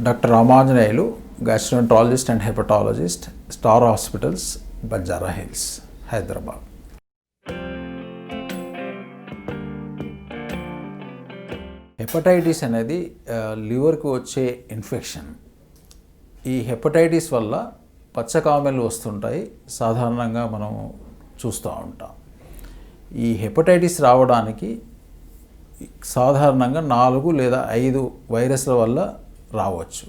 Doctor Ramanjaneyulu, gastroenterologist and hepatologist, star hospitals, Banjara hills, Hyderabad. Hepatitis అనేది లివర్కి వచ్చే ఇన్ఫెక్షన్. ఈ హెపటైటిస్ వల్ల పచ్చకామెలు వస్తుంటాయి, సాధారణంగా మనం చూస్తూ ఉంటాం. ఈ హెపటైటిస్ రావడానికి సాధారణంగా 4 లేదా 5 వైరస్ల వల్ల రావచ్చు.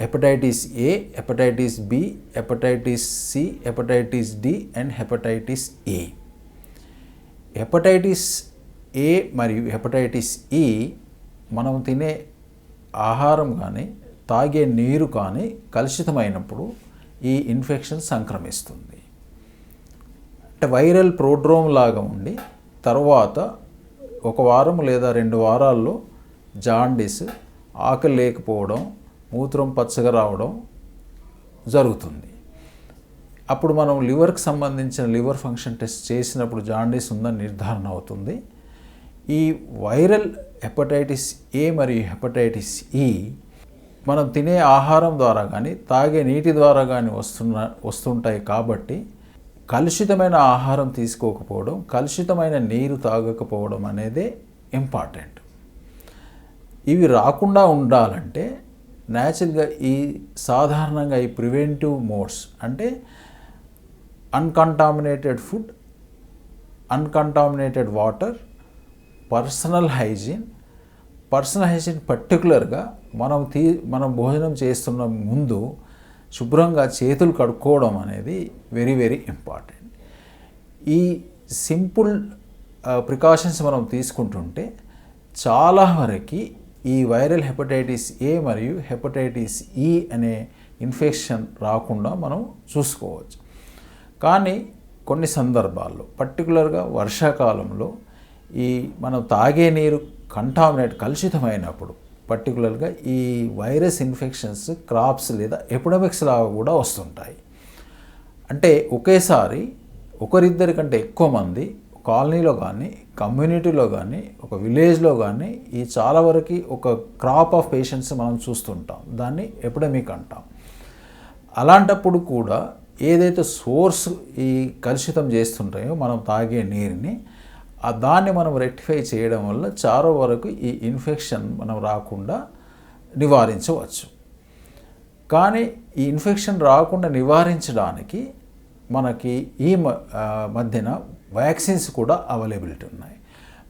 Hepatitis A, hepatitis B, hepatitis C, hepatitis D and hepatitis A. Hepatitis A మరియు హెపటైటిస్ ఈ మనం తినే ఆహారం కానీ తాగే నీరు కానీ కలుషితమైనప్పుడు ఈ ఇన్ఫెక్షన్ సంక్రమిస్తుంది. అంటే వైరల్ ప్రోడ్రోమ్ లాగా ఉండి తర్వాత 1 వారం లేదా 2 వారాల్లో జాండీస్, ఆకలి లేకపోవడం, మూత్రం పచ్చగా రావడం జరుగుతుంది. అప్పుడు మనం లివర్కి సంబంధించిన లివర్ ఫంక్షన్ టెస్ట్ చేసినప్పుడు జాండీస్ ఉందని నిర్ధారణ అవుతుంది. ఈ వైరల్ హెపటైటిస్ ఏ మరియు హెపటైటిస్ ఈ మనం తినే ఆహారం ద్వారా కానీ తాగే నీటి ద్వారా కానీ వస్తుంటాయి. కాబట్టి కలుషితమైన ఆహారం తీసుకోకపోవడం, కలుషితమైన నీరు తాగకపోవడం అనేదే ఇంపార్టెంట్. ఇవి రాకుండా ఉండాలంటే న్యాచురల్గా సాధారణంగా ఈ ప్రివెంటివ్ మోడ్స్ అంటే uncontaminated food, uncontaminated water, personal hygiene పర్టికులర్గా మనం భోజనం చేస్తున్న ముందు శుభ్రంగా చేతులు కడుక్కోవడం అనేది వెరీ వెరీ ఇంపార్టెంట్. ఈ సింపుల్ ప్రికాషన్స్ మనం తీసుకుంటుంటే చాలా వరకు ఈ వైరల్ హెపటైటిస్ ఏ మరియు హెపటైటిస్ ఈ అనే ఇన్ఫెక్షన్ రాకుండా మనం చూసుకోవచ్చు. కానీ కొన్ని సందర్భాల్లో పర్టికులర్గా వర్షాకాలంలో మనం తాగే నీరు కలుషితమైనప్పుడు పర్టికులర్గా ఈ వైరస్ ఇన్ఫెక్షన్స్ క్రాప్స్ లేదా ఎపిడమిక్స్ లాగా కూడా వస్తుంటాయి. అంటే ఒకేసారి ఒకరిద్దరి కంటే ఎక్కువ మంది కాలనీలో కానీ, కమ్యూనిటీలో కానీ, ఒక విలేజ్లో కానీ ఈ చాలా వరకు ఒక క్రాప్ ఆఫ్ పేషెంట్స్ మనం చూస్తుంటాం. దాన్ని ఎపిడమిక్ అంటాం. అలాంటప్పుడు కూడా ఏదైతే సోర్స్ ఈ కలుషితం చేస్తుంటాయో మనం తాగే నీరుని, దాన్ని మనం రెక్టిఫై చేయడం వల్ల చాలా వరకు ఈ ఇన్ఫెక్షన్ మనం రాకుండా నివారించవచ్చు. కానీ ఈ ఇన్ఫెక్షన్ రాకుండా నివారించడానికి మనకి ఈ మధ్యన వ్యాక్సిన్స్ కూడా అవైలబిలిటీ ఉన్నాయి.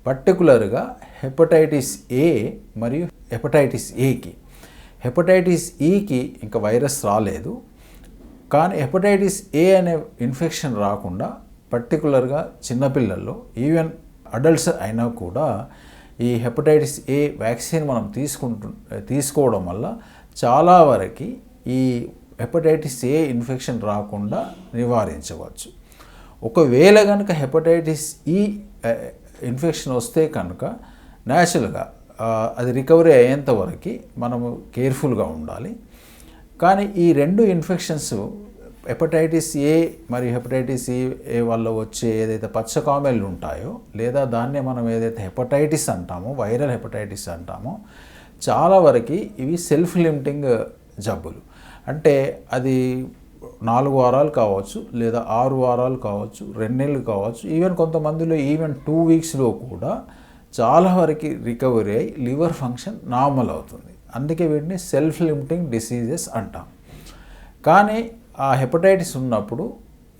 పర్టికులర్గా హెపటైటిస్ ఏ మరియు హెపటైటిస్ ఏకి. హెపటైటిస్ ఈకి ఇంకా వైరస్ రాలేదు, కానీ హెపటైటిస్ ఏ అనే ఇన్ఫెక్షన్ రాకుండా పర్టికులర్గా చిన్నపిల్లల్లో, ఈవెన్ అడల్ట్స్ అయినా కూడా ఈ హెపటైటిస్ ఏ వ్యాక్సిన్ మనం తీసుకోవడం వల్ల చాలా వరకు ఈ హెపటైటిస్ ఏ ఇన్ఫెక్షన్ రాకుండా నివారించవచ్చు. ఒకవేళ కనుక హెపటైటిస్ ఈ ఇన్ఫెక్షన్ వస్తే కనుక న్యాచురల్గా అది రికవరీ అయ్యేంత వరకు మనము కేర్ఫుల్గా ఉండాలి. కానీ ఈ 2 ఇన్ఫెక్షన్స్ హెపటైటిస్ ఏ మరియు హెపటైటిస్ ఏ వల్ల వచ్చే ఏదైతే పచ్చకామెళ్ళు ఉంటాయో లేదా దాన్నే మనం ఏదైతే హెపటైటిస్ అంటామో, వైరల్ హెపటైటిస్ అంటామో, చాలా వరకు ఇవి సెల్ఫ్ లిమిటింగ్ జబ్బులు. అంటే అది 4 వారాలు కావచ్చు, లేదా 6 వారాలు కావచ్చు, 2 నెలలు కావచ్చు, ఈవెన్ కొంతమందిలో 2 వీక్స్లో కూడా చాలా వరకు రికవరీ అయ్యి లివర్ ఫంక్షన్ నార్మల్ అవుతుంది. అందుకే వీటిని సెల్ఫ్ లిమిటింగ్ డిసీజెస్ అంటాం. కానీ ఆ హెపటైటిస్ ఉన్నప్పుడు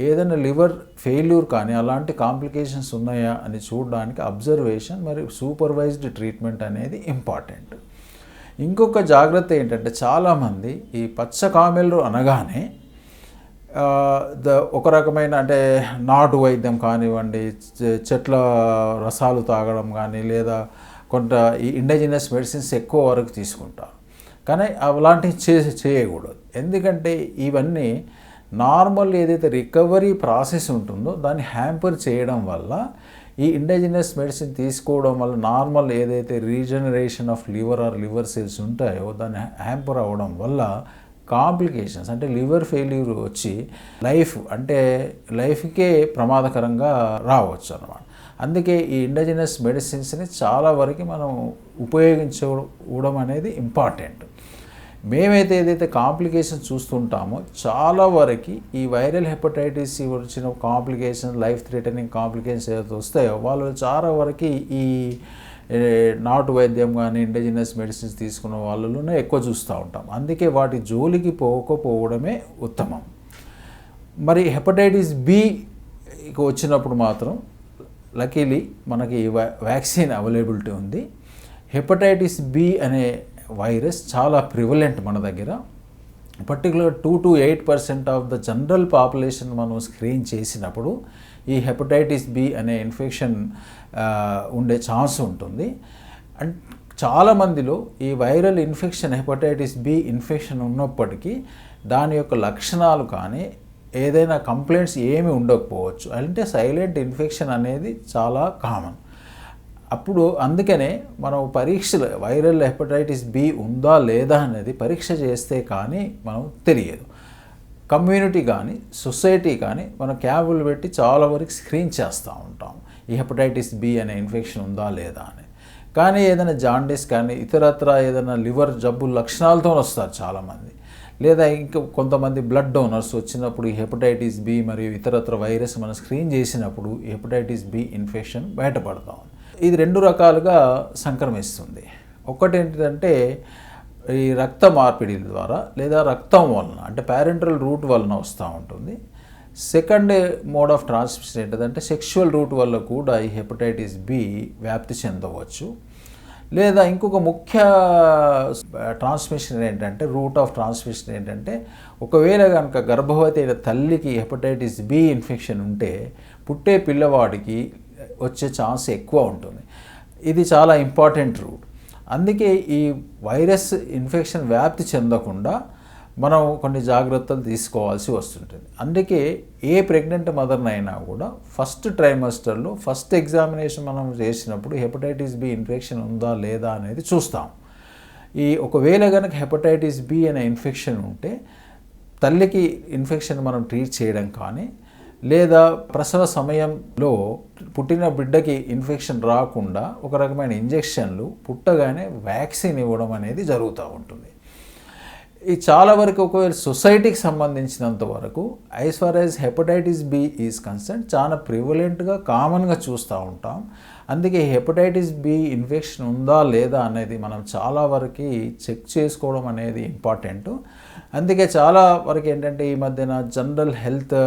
ఏదైనా లివర్ ఫెయిల్యూర్ కానీ అలాంటి కాంప్లికేషన్స్ ఉన్నాయా అని చూడడానికి అబ్జర్వేషన్ మరియు సూపర్వైజ్డ్ ట్రీట్మెంట్ అనేది ఇంపార్టెంట్. ఇంకొక జాగ్రత్త ఏంటంటే చాలామంది ఈ పచ్చకామెలు అనగానే ఒక రకమైన అంటే నాటు వైద్యం కానివ్వండి, చెట్ల రసాలు తాగడం కానీ, లేదా కొంత ఈ ఇండిజినస్ మెడిసిన్స్ ఎక్కువ వరకు తీసుకుంటారు. కానీ అలాంటివి చేయకూడదు. ఎందుకంటే ఇవన్నీ నార్మల్ ఏదైతే రికవరీ ప్రాసెస్ ఉంటుందో దాన్ని హ్యాంపర్ చేయడం వల్ల, ఈ ఇండిజినస్ మెడిసిన్ తీసుకోవడం వల్ల నార్మల్ ఏదైతే రీజనరేషన్ ఆఫ్ లివర్ సెల్స్ ఉంటాయో దాన్ని హ్యాంపర్ అవ్వడం వల్ల కాంప్లికేషన్స్ అంటే లివర్ ఫెయిల్యూర్ వచ్చి లైఫ్కే ప్రమాదకరంగా రావచ్చు అన్నమాట. అందుకే ఈ ఇండిజినస్ మెడిసిన్స్ని చాలా వరకు మనం ఉపయోగించడం అనేది ఇంపార్టెంట్. మేమైతే ఏదైతే కాంప్లికేషన్స్ చూస్తుంటామో చాలా వరకు ఈ వైరల్ హెపటైటిస్ సి వచ్చిన కాంప్లికేషన్స్, లైఫ్ థ్రెటనింగ్ కాంప్లికేషన్స్ ఏదైతే వస్తాయో వాళ్ళు చాలా వరకు ఈ నాటు వైద్యం కానీ ఇండిజినస్ మెడిసిన్స్ తీసుకున్న వాళ్ళలోనే ఎక్కువ చూస్తూ ఉంటాం. అందుకే వాటి జోలికి పోకపోవడమే ఉత్తమం. మరి హెపటైటిస్ బి వచ్చినప్పుడు మాత్రం లక్కీలీ మనకి వ్యాక్సిన్ అవైలబిలిటీ ఉంది. హెపటైటిస్ బి అనే వైరస్ చాలా ప్రివలెంట్ మన దగ్గర. Particular 2 to 8% of the general population మనం స్క్రీన్ చేసినప్పుడు ఈ హెపటైటిస్ బి అనే ఇన్ఫెక్షన్ ఉండే ఛాన్స్ ఉంటుంది. అండ్ చాలామందిలో ఈ viral infection hepatitis B infection ఉన్నప్పటికీ దాని యొక్క లక్షణాలు కానీ ఏదైనా కంప్లైంట్స్ ఏమి ఉండకపోవచ్చు. అంటే సైలెంట్ ఇన్ఫెక్షన్ అనేది చాలా కామన్. అప్పుడు అందుకనే మనం పరీక్షలు వైరల్ హెపటైటిస్ బి ఉందా లేదా అనేది పరీక్ష చేస్తే కానీ మనం తెలియదు. కమ్యూనిటీ కానీ సొసైటీ కానీ మనం క్యాంపులు పెట్టి చాలా వరకు స్క్రీన్ చేస్తూ ఉంటాం ఈ హెపటైటిస్ బి అనే ఇన్ఫెక్షన్ ఉందా లేదా అని. కానీ ఏదైనా జాండీస్ కానీ ఇతరత్ర ఏదైనా లివర్ జబ్బు లక్షణాలతో వస్తారు చాలామంది, లేదా ఇంకా కొంతమంది బ్లడ్ డోనర్స్ వచ్చినప్పుడు ఈ హెపటైటిస్ బి మరియు ఇతరత్ర వైరస్ మనం స్క్రీన్ చేసినప్పుడు ఈ హెపటైటిస్ బి ఇన్ఫెక్షన్ బయటపడతాం. ఇది 2 రకాలుగా సంక్రమిస్తుంది. ఒకటి ఏంటంటే ఈ రక్త మార్పిడి ద్వారా లేదా రక్తం వలన అంటే ప్యారెంటల్ రూట్ వలన వస్తూ ఉంటుంది. సెకండ్ మోడ్ ఆఫ్ ట్రాన్స్మిషన్ ఏంటంటే సెక్షువల్ రూట్ వల్ల కూడా ఈ హెపటైటిస్ బి వ్యాప్తి చెందవచ్చు. లేదా ఇంకొక ముఖ్య ట్రాన్స్మిషన్ ఏంటంటే రూట్ ఆఫ్ ట్రాన్స్మిషన్ ఏంటంటే ఒకవేళ కనుక గర్భవతి అయిన తల్లికి హెపటైటిస్ బి ఇన్ఫెక్షన్ ఉంటే పుట్టే పిల్లవాడికి వచ్చే ఛాన్స్ ఎక్కువ ఉంటుంది. ఇది చాలా ఇంపార్టెంట్ రూట్. అందుకే ఈ వైరస్ ఇన్ఫెక్షన్ వ్యాప్తి చెందకుండా మనం కొన్ని జాగ్రత్తలు తీసుకోవాల్సి వస్తుంటుంది. అందుకే ఏ ప్రెగ్నెంట్ మదర్నైనా కూడా ఫస్ట్ ట్రైమస్టర్లో ఫస్ట్ ఎగ్జామినేషన్ మనం చేసినప్పుడు హెపటైటిస్ బి ఇన్ఫెక్షన్ ఉందా లేదా అనేది చూస్తాం. ఒకవేళ కనుక హెపటైటిస్ బి అనే ఇన్ఫెక్షన్ ఉంటే తల్లికి ఇన్ఫెక్షన్ మనం ట్రీట్ చేయడం కానీ లేదా ప్రసవ సమయంలో పుట్టిన బిడ్డకి ఇన్ఫెక్షన్ రాకుండా ఒక రకమైన ఇంజెక్షన్లు పుట్టగానే వ్యాక్సిన్ ఇవ్వడం అనేది జరుగుతూ ఉంటుంది. ఈ చాలా వరకు ఒకవేళ సొసైటీకి సంబంధించినంత వరకు as far as hepatitis B is concern చాలా ప్రివలెంట్గా కామన్గా చూస్తూ ఉంటాం. అందుకే హెపటైటిస్ బి ఇన్ఫెక్షన్ ఉందా లేదా అనేది మనం చాలా వరకు చెక్ చేసుకోవడం అనేది ఇంపార్టెంట్. అందుకే చాలా వరకు ఏంటంటే ఈ మధ్యన జనరల్ హెల్త్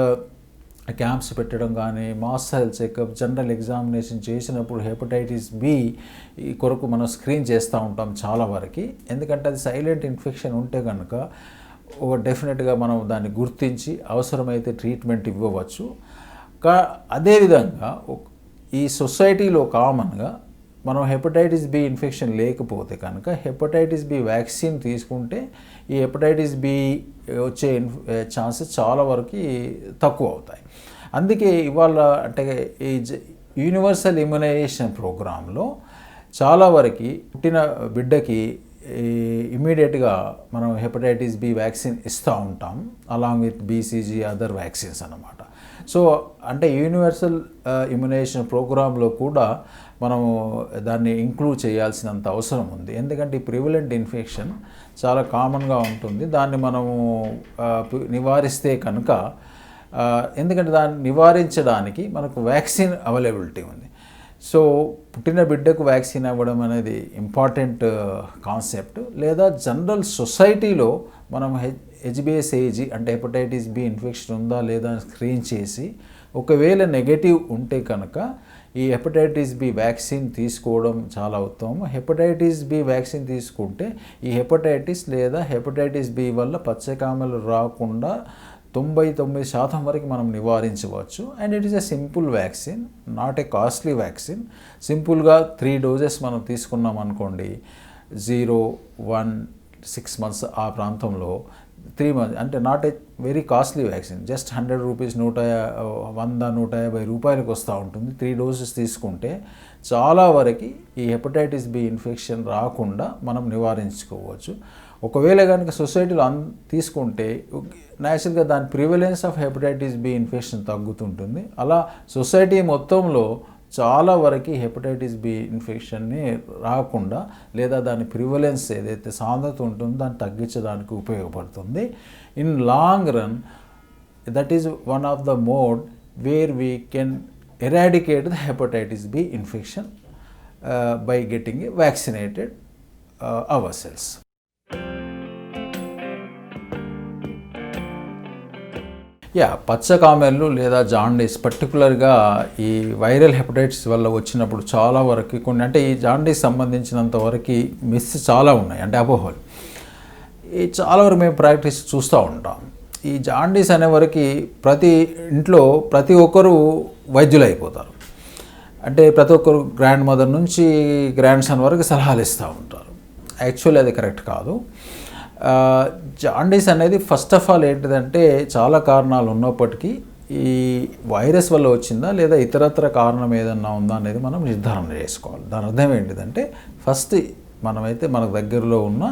క్యాంప్స్ పెట్టడం కానీ mass health checkup general examination చేసినప్పుడు హెపటైటిస్ బి కొరకు మనం స్క్రీన్ చేస్తూ ఉంటాం చాలా వరకు. ఎందుకంటే అది సైలెంట్ ఇన్ఫెక్షన్ ఉంటే కనుక డెఫినెట్గా మనం దాన్ని గుర్తించి అవసరమైతే ట్రీట్మెంట్ ఇవ్వవచ్చు. అదేవిధంగా ఈ సొసైటీలో కామన్గా మనం హెపటైటిస్ బి ఇన్ఫెక్షన్ లేకపోతే కనుక హెపటైటిస్ బి వ్యాక్సిన్ తీసుకుంటే ఈ హెపటైటిస్ బి వచ్చే ఛాన్సెస్ చాలా వరకు తక్కువ అవుతాయి. అందుకే ఇవాళ అంటే ఈ యూనివర్సల్ ఇమ్యునైజేషన్ ప్రోగ్రాంలో చాలా వరకు పుట్టిన బిడ్డకి ఇమీడియట్గా మనం హెపటైటిస్ బి వ్యాక్సిన్ ఇస్తూ ఉంటాం along with BCG other vaccines అన్నమాట. సో అంటే యూనివర్సల్ ఇమ్యునైజేషన్ ప్రోగ్రాంలో కూడా మనము దాన్ని ఇంక్లూడ్ చేయాల్సినంత అవసరం ఉంది. ఎందుకంటే ఈ ప్రివలెంట్ ఇన్ఫెక్షన్ చాలా కామన్గా ఉంటుంది. దాన్ని మనము నివారిస్తే కనుక ఎందుకంటే దాన్ని నివారించడానికి మనకు వ్యాక్సిన్ అవైలబిలిటీ ఉంది. సో పుట్టిన బిడ్డకు వ్యాక్సిన్ అవ్వడం అనేది ఇంపార్టెంట్ కాన్సెప్ట్. లేదా జనరల్ సొసైటీలో మనం హెచ్బిఎస్ఏజీ అంటే హెపటైటిస్ బి ఇన్ఫెక్షన్ ఉందా లేదా స్క్రీన్ చేసి ఒకవేళ నెగటివ్ ఉంటే కనుక ఈ హెపటైటిస్ బి వ్యాక్సిన్ తీసుకోవడం చాలా ఉత్తమం. హెపటైటిస్ బి వ్యాక్సిన్ తీసుకుంటే ఈ హెపటైటిస్ లేదా హెపటైటిస్ బి వల్ల పచ్చకామెలు రాకుండా 99% వరకు మనం నివారించవచ్చు. And it is a simple vaccine, not a costly vaccine. సింపుల్గా 3 డోసెస్ మనం తీసుకున్నాం అనుకోండి, 0, 1, 6 months ఆ ప్రాంతంలో 3 months అంటే not a very costly vaccine, just 100 rupees 100-150 రూపాయలకు వస్తూ ఉంటుంది. 3 డోసెస్ తీసుకుంటే చాలా వరకు ఈ హెపటైటిస్ బి ఇన్ఫెక్షన్ రాకుండా మనం నివారించుకోవచ్చు. ఒకవేళ కనుక సొసైటీలో తీసుకుంటే న్యాచురల్గా దాని prevalence of hepatitis B infection తగ్గుతుంటుంది. అలా సొసైటీ మొత్తంలో చాలా వరకు హెపటైటిస్ బి ఇన్ఫెక్షన్ని రాకుండా లేదా దాని ప్రివలెన్స్ ఏదైతే సాంద్రత ఉంటుందో దాన్ని తగ్గించడానికి ఉపయోగపడుతుంది. In long run that is one of the mode where we can eradicate the hepatitis B infection by getting vaccinated ourselves. పచ్చకామెర్లు లేదా జాండీస్ పర్టికులర్గా ఈ వైరల్ హెపటైటిస్ వల్ల వచ్చినప్పుడు చాలా వరకు కొన్ని అంటే ఈ జాండీస్ సంబంధించినంత వరకు మిస్ చాలా ఉన్నాయి, అంటే అపోహలు ఈ చాలా వరకు మేము ప్రాక్టీస్ చూస్తూ ఉంటాం. ఈ జాండీస్ అనే వరకు ప్రతి ఇంట్లో ప్రతి ఒక్కరు వైద్యులు అయిపోతారు. అంటే ప్రతి ఒక్కరు గ్రాండ్ మదర్ నుంచి గ్రాండ్ సన్ వరకు సలహాలు ఇస్తూ ఉంటారు. యాక్చువల్లీ అది కరెక్ట్ కాదు. జాండీస్ అనేది ఫస్ట్ ఆఫ్ ఆల్ ఏంటిదంటే చాలా కారణాలు ఉన్నప్పటికీ ఈ వైరస్ వల్ల వచ్చిందా లేదా ఇతరత్ర కారణం ఏదన్నా ఉందా అనేది మనం నిర్ధారణ చేసుకోవాలి. దాని అర్థం ఏంటిదంటే ఫస్ట్ మనమైతే మనకు దగ్గరలో ఉన్న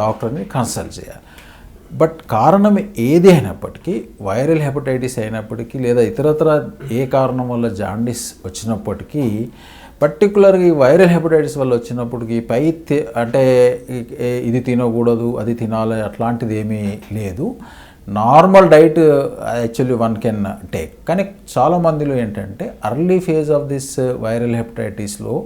డాక్టర్ని కన్సల్ట్ చేయాలి. బట్ కారణం ఏది అయినప్పటికీ, వైరల్ హెపటైటిస్ అయినప్పటికీ లేదా ఇతరత్ర ఏ కారణం వల్ల జాండీస్ వచ్చినప్పటికీ, పర్టికులర్గా ఈ వైరల్ హెపటైటిస్ వల్ల వచ్చినప్పటికీ అంటే ఇది తినకూడదు అది తినాలి అట్లాంటిది ఏమీ లేదు. Normal diet actually one can take. కానీ చాలామందిలో ఏంటంటే early phase of this viral హెపటైటిస్లో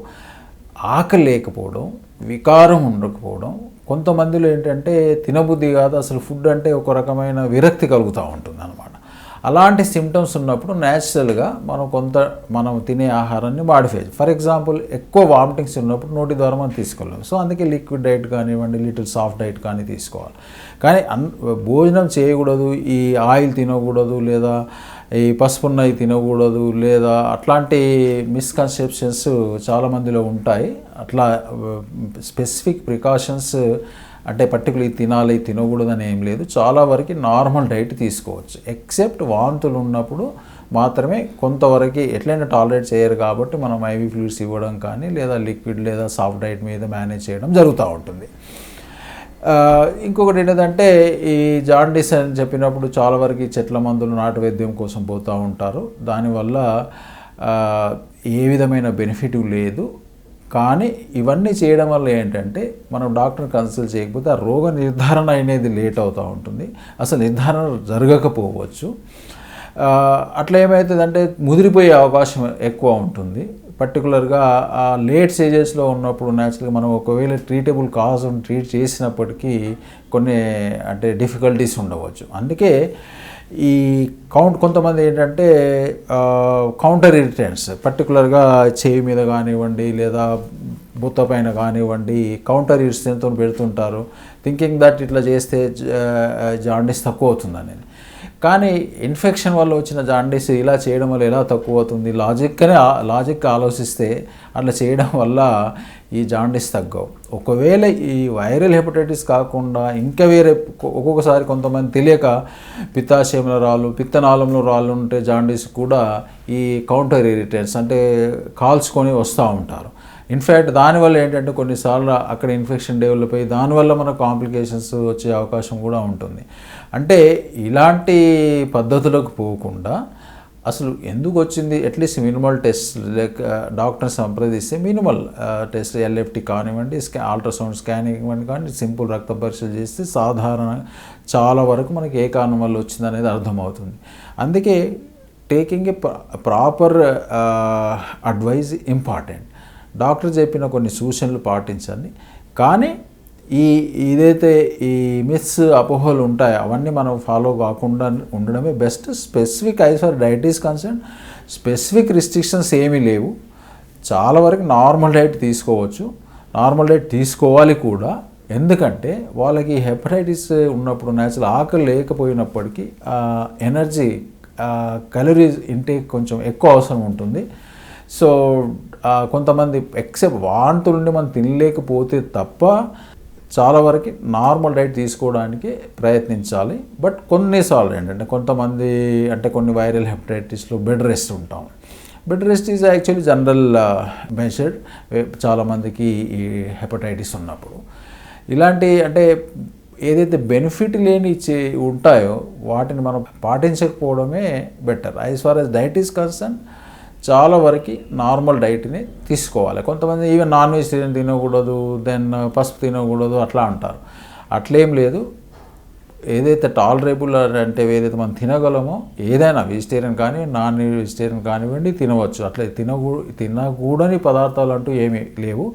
ఆకలి లేకపోవడం, వికారం ఉండకపోవడం, కొంతమందిలో ఏంటంటే తినబుద్ధి కాదు, అసలు ఫుడ్ అంటే ఒక రకమైన విరక్తి కలుగుతూ ఉంటుంది అన్నమాట. అలాంటి సిమ్టమ్స్ ఉన్నప్పుడు న్యాచురల్గా మనం తినే ఆహారాన్ని మాడిఫై. ఫర్ ఎగ్జాంపుల్ ఎక్కువ వామిటింగ్స్ ఉన్నప్పుడు నోటి ద్వారా మనం తీసుకోలేము. సో అందుకే లిక్విడ్ డైట్ కానివ్వండి, లిటిల్ సాఫ్ట్ డైట్ కానీ తీసుకోవాలి. కానీ భోజనం చేయకూడదు, ఈ ఆయిల్ తినకూడదు, లేదా ఈ పసుపున్నవి తినకూడదు, లేదా అట్లాంటి మిస్కన్సెప్షన్స్ చాలామందిలో ఉంటాయి. అట్లా స్పెసిఫిక్ ప్రికాషన్స్ అంటే పర్టికులర్ తినాలి తినకూడదు అని ఏం లేదు. చాలా వరకు నార్మల్ డైట్ తీసుకోవచ్చు. ఎక్సెప్ట్ వాంతులు ఉన్నప్పుడు మాత్రమే కొంతవరకు ఎట్లయినా టాలరేట్ చేయరు కాబట్టి మనం ఐవీ ఫ్లూయిడ్స్ ఇవ్వడం కానీ లేదా లిక్విడ్ లేదా సాఫ్ట్ డైట్ మీద మేనేజ్ చేయడం జరుగుతూ ఉంటుంది. ఇంకొకటి ఏంటంటే ఈ జాండీస్ అని చెప్పినప్పుడు చాలా వరకు చెట్ల మందులు నాటు వైద్యం కోసం పోతూ ఉంటారు. దానివల్ల ఏ విధమైన బెనిఫిట్ లేదు. కానీ ఇవన్నీ చేయడం వల్ల ఏంటంటే మనం డాక్టర్ని కన్సల్ట్ చేయకపోతే ఆ రోగ నిర్ధారణ అనేది లేట్ అవుతూ ఉంటుంది, అసలు నిర్ధారణ జరగకపోవచ్చు. అట్లా ఏమవుతుందంటే ముదిరిపోయే అవకాశం ఎక్కువ ఉంటుంది. పర్టికులర్గా ఆ లేట్ స్టేజెస్లో ఉన్నప్పుడు న్యాచురల్గా మనం ఒకవేళ ట్రీటబుల్ కాజ్ని ట్రీట్ చేసినప్పటికీ కొన్ని అంటే డిఫికల్టీస్ ఉండవచ్చు. అందుకే ఈ కొంతమంది ఏంటంటే కౌంటర్ ఇరిటెంట్స్ పర్టికులర్గా చేయి మీద కానివ్వండి లేదా బుత్త పైన కానివ్వండి కౌంటర్ ఇరిటెంట్తో పెడుతుంటారు, థింకింగ్ దట్ ఇట్లా చేస్తే జాండీస్ తక్కువ అవుతుందని. కానీ ఇన్ఫెక్షన్ వల్ల వచ్చిన జాండీస్ ఇలా చేయడం వల్ల ఎలా తక్కువ అవుతుంది? లాజిక్ ఆలోచిస్తే అట్లా చేయడం వల్ల ఈ జాండీస్ తగ్గవు. ఒకవేళ ఈ వైరల్ హెపటైటిస్ కాకుండా ఇంకా వేరే ఒక్కొక్కసారి కొంతమంది తెలియక పిత్తాశయంలో రాళ్ళు, పిత్తనాళంలో రాళ్ళు ఉంటే జాండీస్ కూడా ఈ కౌంటర్ ఇరిటెంట్స్ అంటే కాల్చుకొని వస్తూ ఉంటారు. ఇన్ఫ్యాక్ట్ దానివల్ల ఏంటంటే కొన్నిసార్లు అక్కడ ఇన్ఫెక్షన్ డెవలప్ అయ్యి దానివల్ల మనకు కాంప్లికేషన్స్ వచ్చే అవకాశం కూడా ఉంటుంది. అంటే ఇలాంటి పద్ధతులకు పోకుండా అసలు ఎందుకు వచ్చింది అట్లీస్ట్ మినిమల్ టెస్ట్ లైక్ డాక్టర్ని సంప్రదిస్తే మినిమల్ టెస్ట్ ఎల్ఎఫ్టీ కానివ్వండి, అల్ట్రాసౌండ్ స్కానింగ్ ఇవ్వండి, కానీ సింపుల్ రక్త పరీక్షలు చేస్తే సాధారణ చాలా వరకు మనకి ఏ కారణం వల్ల వచ్చింది అనేది అర్థమవుతుంది. అందుకే taking a proper advice important. Doctor చెప్పిన కొన్ని సూచనలు పాటించండి. కానీ ఇదైతే ఈ మిత్స్ అపోహలు ఉంటాయో అవన్నీ మనం ఫాలో కాకుండా ఉండడమే best. Specific as for diet is concern specific restrictions ఏమీ లేవు. చాలా వరకు నార్మల్ డైట్ తీసుకోవచ్చు, నార్మల్ డైట్ తీసుకోవాలి కూడా. ఎందుకంటే వాళ్ళకి హెపటైటిస్ ఉన్నప్పుడు న్యాచురల్ ఆకలి లేకపోయినప్పటికీ ఎనర్జీ క్యాలరీస్ ఇంటేక్ కొంచెం ఎక్కువ అవసరం ఉంటుంది. సో కొంతమంది ఎక్సెప్ట్ వాంతులుండి మనం తినలేకపోతే తప్ప చాలా వరకు నార్మల్ డైట్ తీసుకోవడానికి ప్రయత్నించాలి. బట్ కొన్నిసార్లు ఏంటంటే కొంతమంది అంటే కొన్ని వైరల్ హెపటైటిస్లో బెడ్ రెస్ట్ ఉంటాం. Bed rest is actually general measured చాలామందికి ఈ హెపటైటిస్ ఉన్నప్పుడు. ఇలాంటి అంటే ఏదైతే బెనిఫిట్ లేని ఉంటాయో వాటిని మనం పాటించకపోవడమే better. As far as diet is concern చాలా వరకు నార్మల్ డైట్ని తీసుకోవాలి. కొంతమంది ఈవెన్ నాన్ వెజిటేరియన్ తినకూడదు, దెన్ పసుపు తినకూడదు అట్లా అంటారు. అట్లేం లేదు. ఏదైతే టాలరేబుల్ అంటే ఏదైతే మనం తినగలమో ఏదైనా వెజిటేరియన్ కానీ నాన్ వెజిటేరియన్ కానివ్వండి తినవచ్చు. అట్లా తినకూడని పదార్థాలు అంటూ ఏమీ లేవు.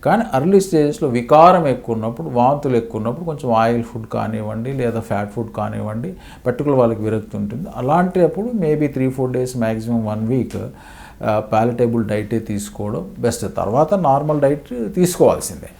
కానీ అర్లీ స్టేజెస్లో వికారం ఎక్కువ ఉన్నప్పుడు, వాంతులు ఎక్కువ ఉన్నప్పుడు కొంచెం ఆయిల్ ఫుడ్ కానివ్వండి లేదా ఫ్యాట్ ఫుడ్ కానివ్వండి పర్టికులర్ వాళ్ళకి విరక్తి ఉంటుంది. అలాంటప్పుడు మేబీ 3-4 డేస్ మ్యాక్సిమం 1 వీక్ పాలటేబుల్ డైటే తీసుకోవడం బెస్ట్. తర్వాత నార్మల్ డైట్ తీసుకోవాల్సిందే.